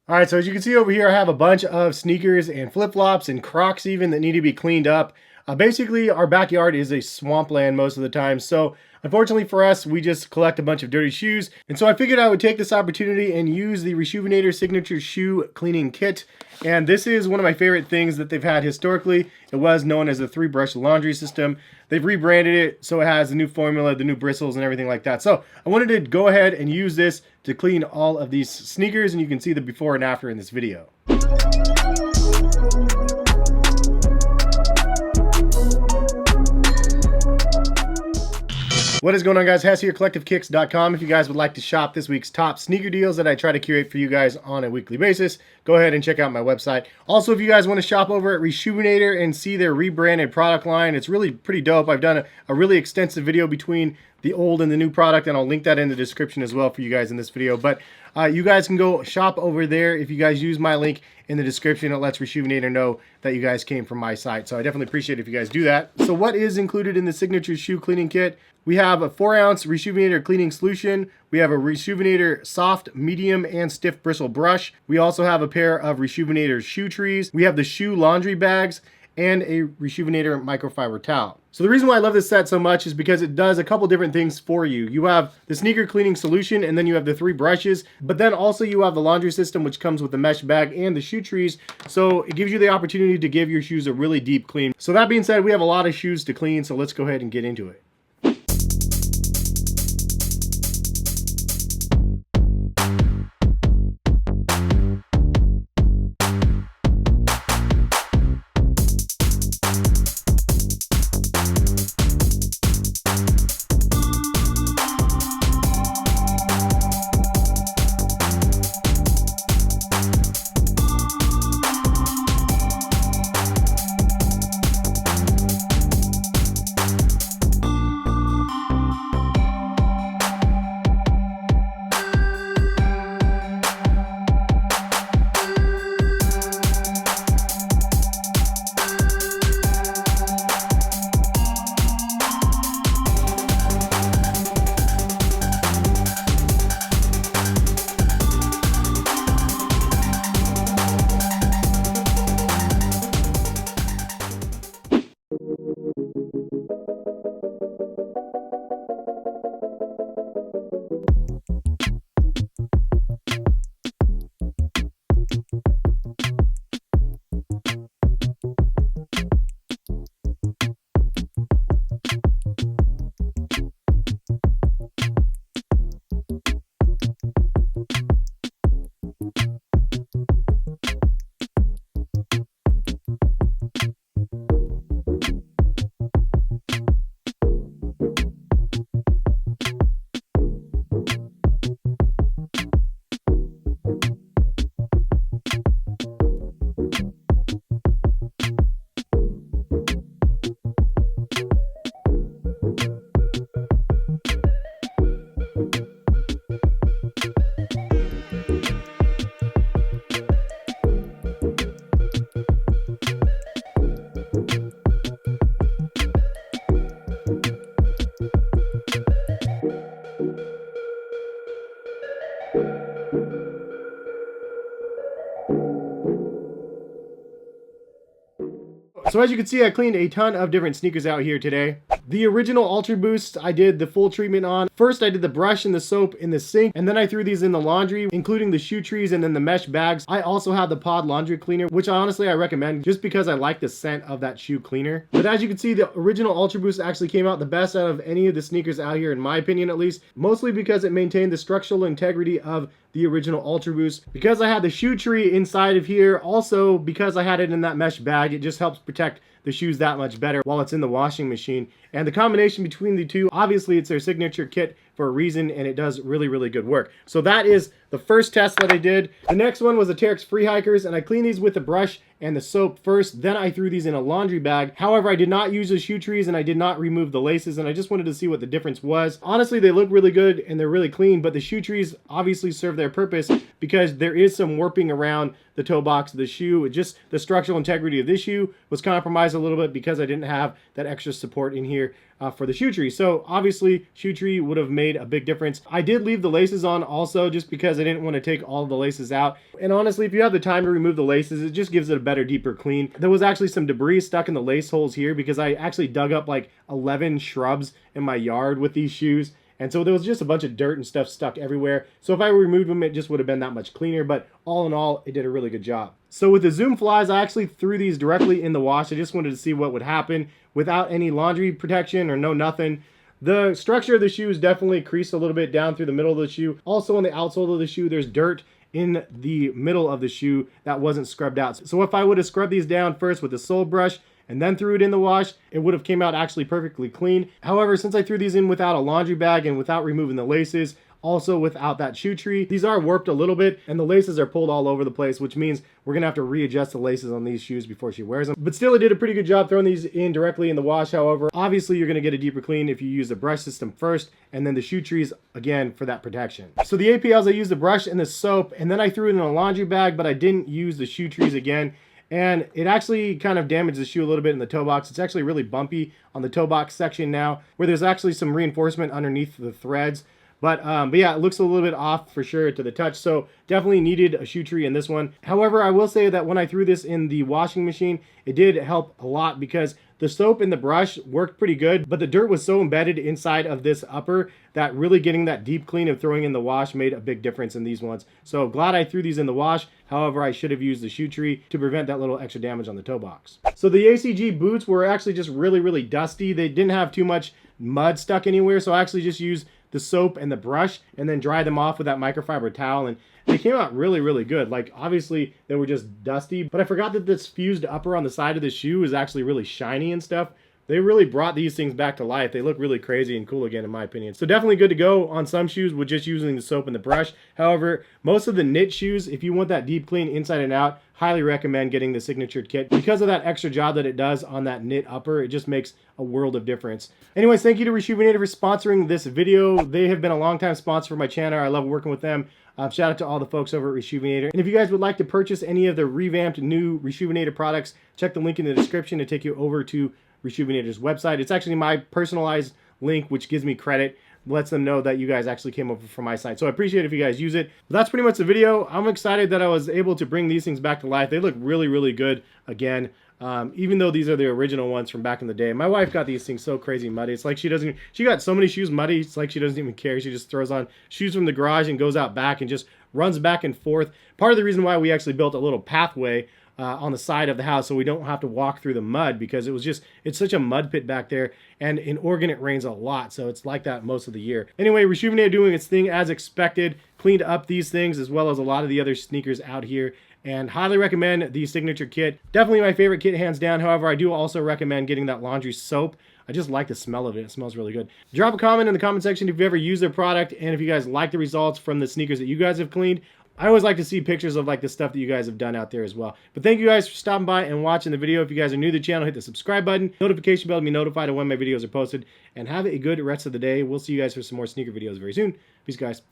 All right, so as you can see over here, I have a bunch of sneakers and flip-flops and Crocs even that need to be cleaned up. Basically, our backyard is a swampland most of the time, so unfortunately for us, we just collect a bunch of dirty shoes. And so I figured I would take this opportunity and use the RESHOEVN8R Signature Shoe Cleaning Kit. And this is one of my favorite things that they've had historically. It was known as the 3-brush laundry system. They've rebranded it so it has the new formula, the new bristles, and everything like that. So I wanted to go ahead and use this to clean all of these sneakers, and you can see the before and after in this video. What is going on, guys? Hess here, CollectiveKicks.com. If you guys would like to shop this week's top sneaker deals that I try to curate for you guys on a weekly basis, go ahead and check out my website. Also, if you guys want to shop over at RESHOEVN8R and see their rebranded product line, it's really pretty dope. I've done a really extensive video between the old and the new product, and I'll link that in the description as well for you guys in this video. But you guys can go shop over there. If you guys use my link in the description, it lets RESHOEVN8R know that you guys came from my site. So I definitely appreciate it if you guys do that. So what is included in the Signature Shoe Cleaning Kit? We have a 4-ounce RESHOEVN8R cleaning solution. We have a RESHOEVN8R soft, medium, and stiff bristle brush. We also have a pair of RESHOEVN8R shoe trees. We have the shoe laundry bags and a RESHOEVN8R microfiber towel. So the reason why I love this set so much is because it does a couple different things for you. You have the sneaker cleaning solution, and then you have the 3 brushes, but then also you have the laundry system, which comes with the mesh bag and the shoe trees. So it gives you the opportunity to give your shoes a really deep clean. So that being said, we have a lot of shoes to clean, so let's go ahead and get into it. So as you can see, I cleaned a ton of different sneakers out here today. The original ULTRABOOST, I did the full treatment on. First, I did the brush and the soap in the sink, and then I threw these in the laundry, including the shoe trees and then the mesh bags. I also have the pod laundry cleaner, which honestly I recommend just because I like the scent of that shoe cleaner. But as you can see, the original ULTRABOOST actually came out the best out of any of the sneakers out here, in my opinion at least, mostly because it maintained the structural integrity of the original ULTRABOOST. Because I had the shoe tree inside of here, also because I had it in that mesh bag, it just helps protect the shoes that much better while it's in the washing machine. And the combination between the two, obviously it's their signature kit for a reason, and it does really, really good work. So that is the first test that I did. The next one was the Terex Free Hikers, and I cleaned these with the brush and the soap first. Then I threw these in a laundry bag. However, I did not use the shoe trees, and I did not remove the laces, and I just wanted to see what the difference was. Honestly, they look really good and they're really clean, but the shoe trees obviously serve their purpose because there is some warping around the toe box of the shoe. Just the structural integrity of this shoe was compromised a little bit because I didn't have that extra support in here. for the shoe tree. So obviously shoe tree would have made a big difference. I did leave the laces on also just because I didn't want to take all the laces out. And honestly, if you have the time to remove the laces, it just gives it a better, deeper clean. There was actually some debris stuck in the lace holes here because I actually dug up like 11 shrubs in my yard with these shoes. And so there was just a bunch of dirt and stuff stuck everywhere. So if I removed them, it just would have been that much cleaner. But all in all, it did a really good job. So with the Zoom Flies, I actually threw these directly in the wash. I just wanted to see what would happen without any laundry protection or no nothing. The structure of the shoe is definitely creased a little bit down through the middle of the shoe. Also on the outsole of the shoe, there's dirt in the middle of the shoe that wasn't scrubbed out. So if I would have scrubbed these down first with the sole brush and then threw it in the wash, it would have came out actually perfectly clean. However, since I threw these in without a laundry bag and without removing the laces, also without that shoe tree, these are warped a little bit and the laces are pulled all over the place, which means we're gonna have to readjust the laces on these shoes before she wears them. But still, I did a pretty good job throwing these in directly in the wash. However, obviously you're gonna get a deeper clean if you use the brush system first and then the shoe trees again for that protection. So the APLs, I used the brush and the soap and then I threw it in a laundry bag, but I didn't use the shoe trees again. And it actually kind of damaged the shoe a little bit in the toe box. It's actually really bumpy on the toe box section now, where there's actually some reinforcement underneath the threads. But yeah, it looks a little bit off for sure to the touch. So definitely needed a shoe tree in this one. However, I will say that when I threw this in the washing machine, it did help a lot because the soap and the brush worked pretty good, but the dirt was so embedded inside of this upper that really getting that deep clean and throwing in the wash made a big difference in these ones. So glad I threw these in the wash. However, I should have used the shoe tree to prevent that little extra damage on the toe box. So the ACG boots were actually just really, really dusty. They didn't have too much mud stuck anywhere. So I actually just used the soap and the brush and then dry them off with that microfiber towel, and they came out really, really good. Like obviously they were just dusty, but I forgot that this fused upper on the side of the shoe is actually really shiny and stuff. They really brought these things back to life. They look really crazy and cool again, in my opinion. So definitely good to go on some shoes with just using the soap and the brush. However, most of the knit shoes, if you want that deep clean inside and out, highly recommend getting the signature kit. Because of that extra job that it does on that knit upper, it just makes a world of difference. Anyways, thank you to RESHOEVN8R for sponsoring this video. They have been a long time sponsor for my channel. I love working with them. Shout out to all the folks over at RESHOEVN8R. And if you guys would like to purchase any of the revamped new RESHOEVN8R products, check the link in the description to take you over to RESHOEVN8R's website. It's actually my personalized link, which gives me credit, lets them know that you guys actually came over from my site. So I appreciate it if you guys use it. But that's pretty much the video. I'm excited that I was able to bring these things back to life. They look really, really good again. Even though these are the original ones from back in the day. My wife got these things so crazy muddy. It's like she got so many shoes muddy, it's like she doesn't even care. She just throws on shoes from the garage and goes out back and just runs back and forth. Part of the reason why we actually built a little pathway on the side of the house so we don't have to walk through the mud, because it's such a mud pit back there, and in Oregon it rains a lot, so it's like that most of the year. Anyway, RESHOEVN8R doing its thing as expected, cleaned up these things as well as a lot of the other sneakers out here, and highly recommend the signature kit. Definitely my favorite kit, hands down. However, I do also recommend getting that laundry soap. I just like the smell of it. It smells really good. Drop a comment in the comment section if you ever use their product, and if you guys like the results from the sneakers that you guys have cleaned. I always like to see pictures of like the stuff that you guys have done out there as well. But thank you guys for stopping by and watching the video. If you guys are new to the channel, hit the subscribe button, notification bell to be notified of when my videos are posted, and have a good rest of the day. We'll see you guys for some more sneaker videos very soon. Peace, guys.